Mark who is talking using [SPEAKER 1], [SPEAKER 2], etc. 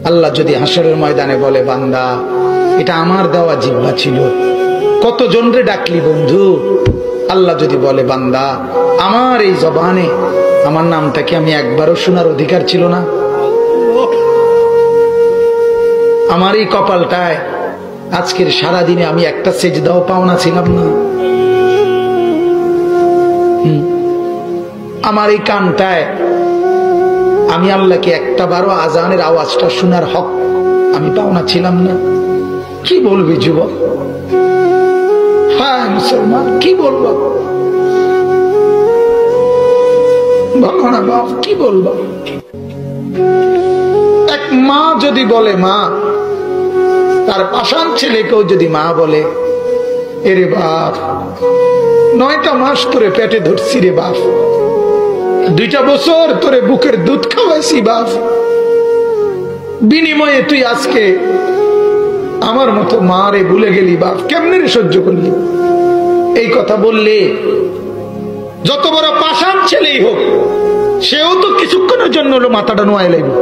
[SPEAKER 1] আল্লাহ যদি হাসরের ময়দানে বলে, বান্দা এটা আমার দেওয়া জিহ্বা ছিল, কতজন রে ডাকলি বন্ধু। আল্লাহ যদি বলে, বান্দা আমার এই জবানে আমার নামটা কি আমি একবারও শোনার অধিকার ছিল না? আমার এই কপালটায় আজকের সারাদিনে আমি একটা সেজদাও পাওনা ছিলাম না? আমার এই কানটায় আমি আল্লাহকে একটা বারো আজানের আওয়াজটা শোনার হক আমি পাওনা ছিলাম না? কি বলবি যুবক? হ্যাঁ মুসলমান, কি বলবো? বলো না বাপ, কি বলবো? এক মা যদি বলে, মা তার পাষাণ ছেলেকেও যদি মা বলে, এরে বাপ 9টা মাস তোরে পেটে ধরছি রে বাপ, 2টা বছর তোরে বুকের দুধ খাওয়াইছি বাপ, বিনিময়ে তুই আজকে আমার মতো মা রে ভুলে গেলি বাপ, কেমনে রে সহ্য করলি? এই কথা বললে যত বড় পাষাণ ছেলেই হোক, সেও তো কিছুক্ষণের জন্য মাথাটা নোয়াই লাগবে।